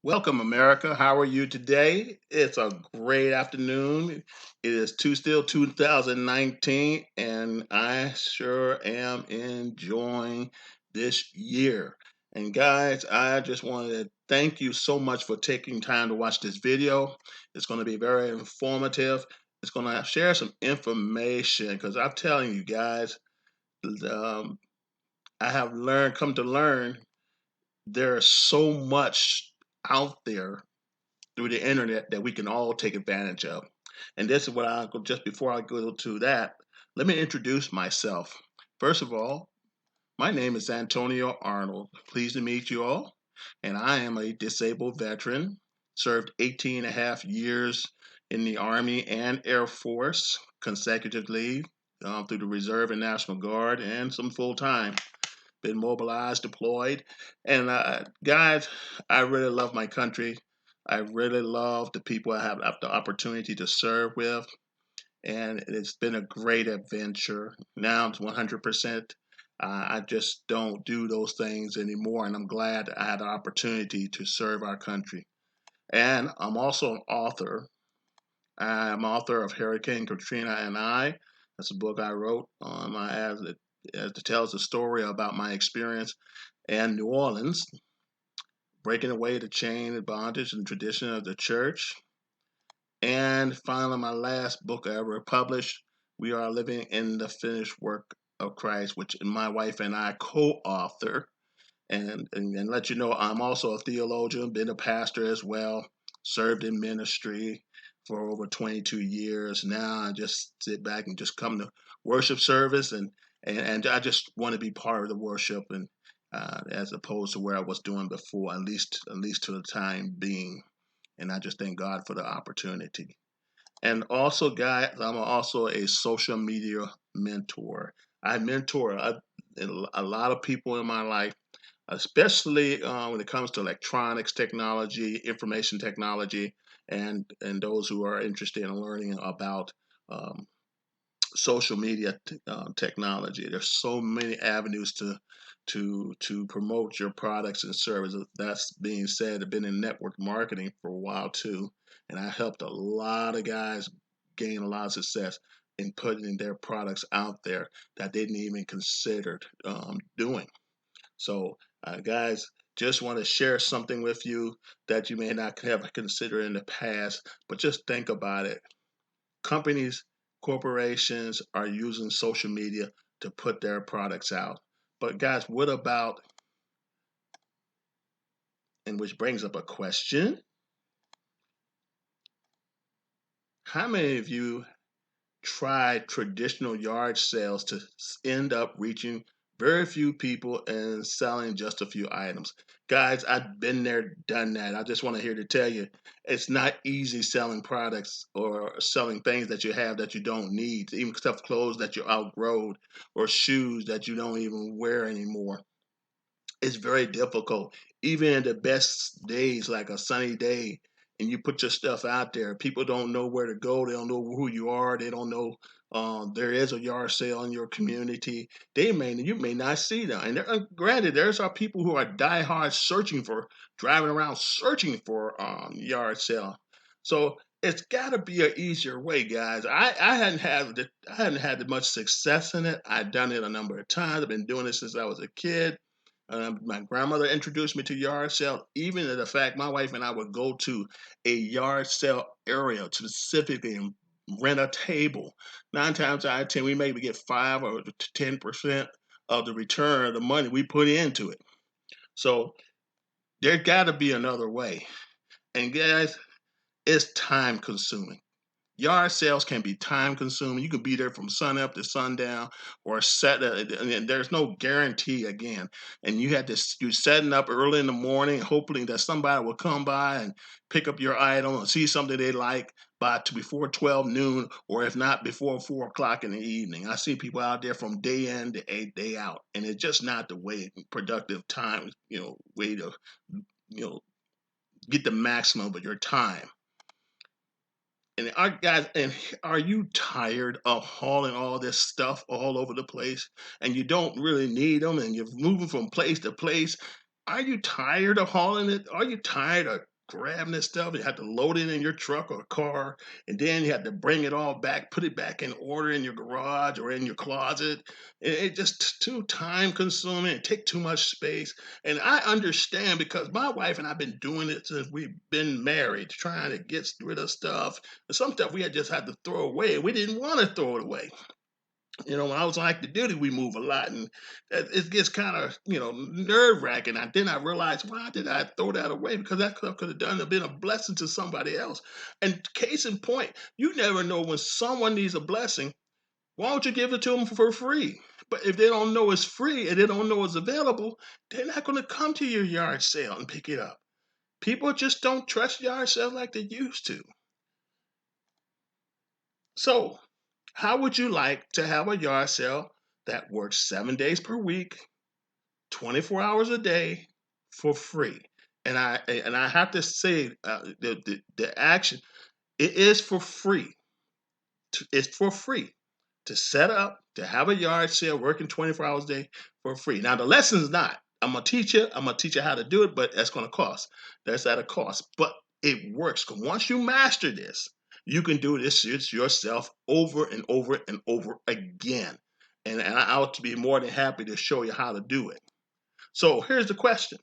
Welcome, America. How are you today? It's a great afternoon. It is still 2019, and I sure am enjoying this year. And guys, I just wanted to thank you so much for taking time to watch this video. It's going to be very informative. It's going to share some information because I'm telling you guys, um, I have come to learn there is so much out there through the internet that we can all take advantage of. And this is what I'll go just before I go to that. Let me introduce myself. First of all, my name is Antonio Arnold. Pleased to meet you all. And I am a disabled veteran, served 18 and a half years in the Army and Air Force consecutively through the Reserve and National Guard and some full time. Been mobilized, deployed. And guys, I really love my country. I really love the people I have the opportunity to serve with. And it's been a great adventure. Now it's 100%. I just don't do those things anymore. And I'm glad I had the opportunity to serve our country. And I'm also an author. I'm author of Hurricane Katrina and I. That's a book I wrote as it tells the story about my experience in New Orleans, breaking away the chain of bondage and tradition of the church. And finally, my last book I ever published, We Are Living in the Finished Work of Christ, which my wife and I co-author. And let you know, I'm also a theologian, been a pastor as well, served in ministry for over 22 years. Now I just sit back and just come to worship service, and I just want to be part of the worship, and as opposed to where I was doing before, at least to the time being. And I just thank God for the opportunity. And also, guys, I'm also a social media mentor. I mentor a lot of people in my life, especially when it comes to electronics technology, information technology, and those who are interested in learning about um, social media technology. There's so many avenues to promote your products and services. That's being said, I've been in network marketing for a while too, and I helped a lot of guys gain a lot of success in putting their products out there that they didn't even consider doing. So, guys, just want to share something with you that you may not have considered in the past, but just think about it. Companies, corporations are using social media to put their products out. But, guys, what about, and which brings up a question, how many of you tried traditional yard sales to end up reaching very few people and selling just a few items? Guys, I've been there, done that. I just want to hear to tell you it's not easy selling products or selling things that you have that you don't need, even stuff clothes that you outgrown or shoes that you don't even wear anymore. It's very difficult. Even in the best days, like a sunny day, and you put your stuff out there, people don't know where to go. They don't know who you are. They don't know there is a yard sale in your community. You may not see them. And granted, there's our people who are diehard searching for, driving around searching for yard sale. So it's got to be an easier way, guys. I hadn't had much success in it. I've done it a number of times. I've been doing it since I was a kid. My grandmother introduced me to yard sale. Even to the fact my wife and I would go to a yard sale area specifically and rent a table. 9 times out of 10, we maybe get 5 or 10% of the return of the money we put into it. So there got to be another way. And guys, it's time consuming. Yard sales can be time consuming. You could be there from sun up to sundown or and there's no guarantee again. And you're setting up early in the morning, hoping that somebody will come by and pick up your item or see something they like before 12 noon, or if not before 4 o'clock in the evening. I see people out there from day in to day out, and it's just not the way productive time, way to, you know, get the maximum of your time. And are you tired of hauling all this stuff all over the place and you don't really need them and you're moving from place to place? Are you tired of hauling it? Are you tired of grabbing this stuff. You had to load it in your truck or car, and then you had to bring it all back, put it back in order in your garage or in your closet. It just too time consuming. It take too much space. And I understand because my wife and I've been doing it since we've been married, trying to get rid of stuff. And some stuff we had just had to throw away. We didn't want to throw it away. When I was on active duty, we move a lot, and it gets kind of, nerve wracking. And then I realized, why did I throw that away? Because that stuff could have been a blessing to somebody else. And case in point, you never know when someone needs a blessing. Why don't you give it to them for free? But if they don't know it's free and they don't know it's available, they're not going to come to your yard sale and pick it up. People just don't trust yard sales like they used to. So, how would you like to have a yard sale that works 7 days per week, 24 hours a day, for free? And I have to say, the action, it is for free. It's for free to set up to have a yard sale working 24 hours a day for free. Now the lesson's not. I'm gonna teach you how to do it, but that's gonna cost. That's at a cost. But it works. 'Cause once you master this, you can do this yourself over and over and over again. And I ought to be more than happy to show you how to do it. So here's the question.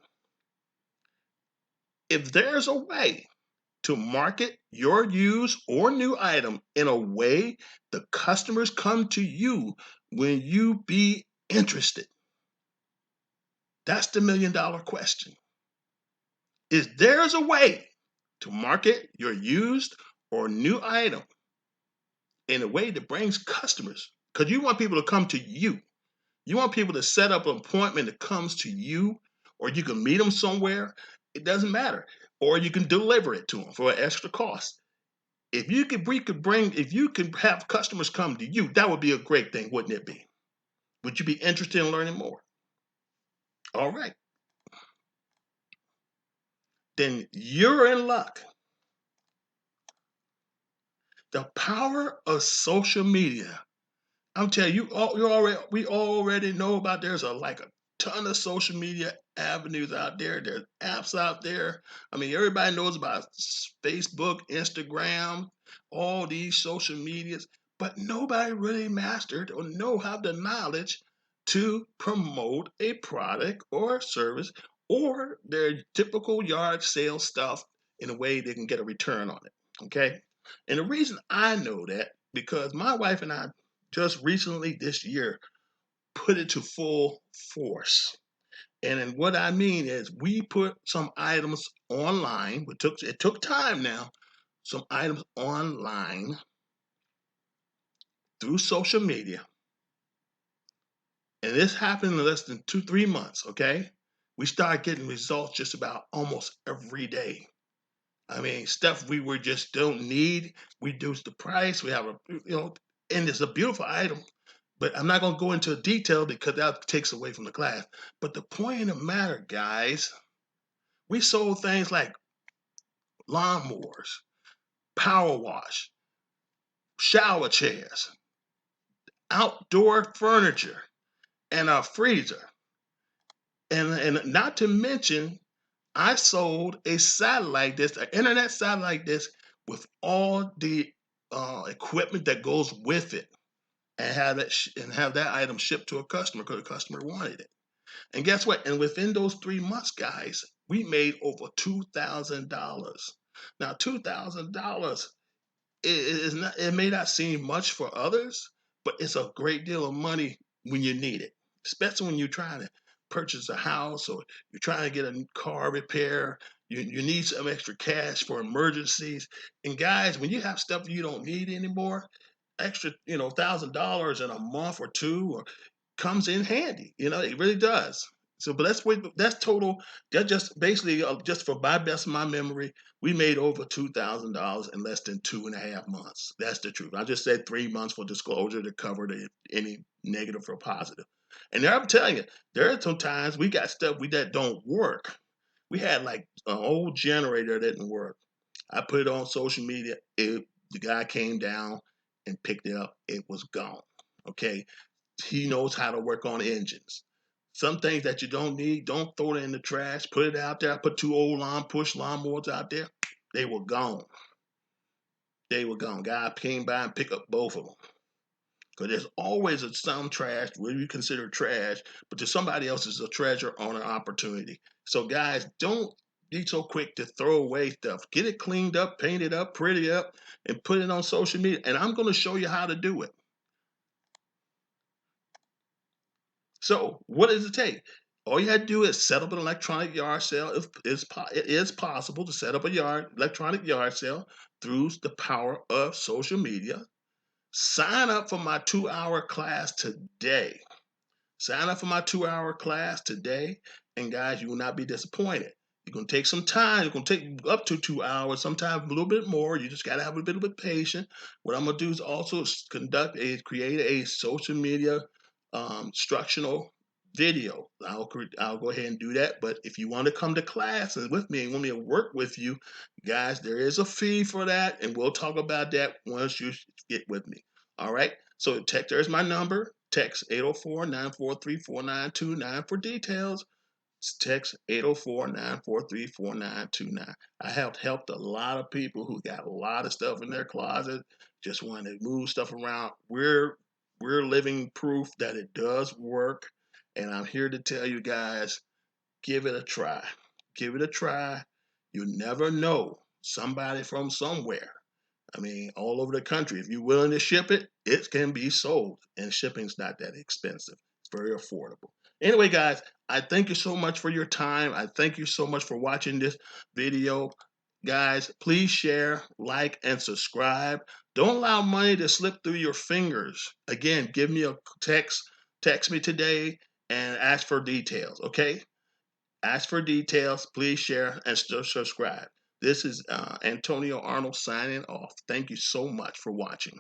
If there's a way to market your used or new item in a way the customers come to you when you be interested? That's the $1 million question. Is there's a way to market your used or new item in a way that brings customers? Because you want people to come to you. You want people to set up an appointment that comes to you, or you can meet them somewhere. It doesn't matter. Or you can deliver it to them for an extra cost. If you could have customers come to you, that would be a great thing, wouldn't it be? Would you be interested in learning more? All right. Then you're in luck. The power of social media. I'm telling you, we already know about. There's a ton of social media avenues out there. There's apps out there. I mean, everybody knows about Facebook, Instagram, all these social medias, but nobody really mastered or have the knowledge to promote a product or service or their typical yard sale stuff in a way they can get a return on it. Okay, and the reason I know that because my wife and I just recently this year put it to full force. And then what I mean is we put some items online. It took time now. Some items online through social media. And this happened in less than 2, 3 months, okay? We started getting results just about almost every day. I mean, stuff we were just don't need. We reduce the price. We have and it's a beautiful item. But I'm not going to go into detail because that takes away from the class. But the point of the matter, guys, we sold things like lawnmowers, power wash, shower chairs, outdoor furniture, and a freezer. And not to mention, I sold an internet satellite dish with all the equipment that goes with it, and have that item shipped to a customer because the customer wanted it. And guess what? And within those 3 months, guys, we made over $2,000. Now, $2,000 it may not seem much for others, but it's a great deal of money when you need it, especially when you're trying to purchase a house or you're trying to get a car repair. You need some extra cash for emergencies. And guys, when you have stuff you don't need anymore, extra, $1,000 in a month or two or comes in handy. It really does. So, but that's what that's total. That just basically just for my best of my memory, we made over $2,000 in less than 2.5 months. That's the truth. I just said 3 months for disclosure to cover any negative or positive. And there, I'm telling you, there are some times we got stuff that don't work. We had like an old generator that didn't work. I put it on social media. The guy came down and picked it up. It was gone. Okay, he knows how to work on engines. Some things that you don't need, don't throw it in the trash. Put it out there. I put 2 old push lawnmowers out there. They were gone. They were gone. Guy came by and picked up both of them. Because there's always some trash, what you consider trash, but to somebody else is a treasure on an opportunity. So guys, don't be so quick to throw away stuff. Get it cleaned up, paint it up, pretty up, and put it on social media. And I'm going to show you how to do it. So what does it take? All you had to do is set up an electronic yard sale. It is possible to set up a electronic yard sale through the power of social media. Sign up for my 2-hour class today. Sign up for my 2-hour class today, and guys, you will not be disappointed. You're going to take some time. It's going to take up to 2 hours, sometimes a little bit more. You just got to have a bit of patience. What I'm going to do is also create a social media instructional video. I'll go ahead and do that. But if you want to come to class and with me and want me to work with you, guys, there is a fee for that, and we'll talk about that once you get with me. All right. So there's my number. Text 804-943-4929 for details. Text 804-943-4929. I have helped a lot of people who got a lot of stuff in their closet, just want to move stuff around. We're living proof that it does work, and I'm here to tell you guys, give it a try. Give it a try. You never know. Somebody from somewhere, I mean, all over the country. If you're willing to ship it, it can be sold, and shipping's not that expensive. It's very affordable. Anyway, guys, I thank you so much for your time. I thank you so much for watching this video. Guys, please share, like, and subscribe. Don't allow money to slip through your fingers. Again, give me a text me today, and ask for details, okay? Ask for details. Please share and subscribe. This is Antonio Arnold signing off. Thank you so much for watching.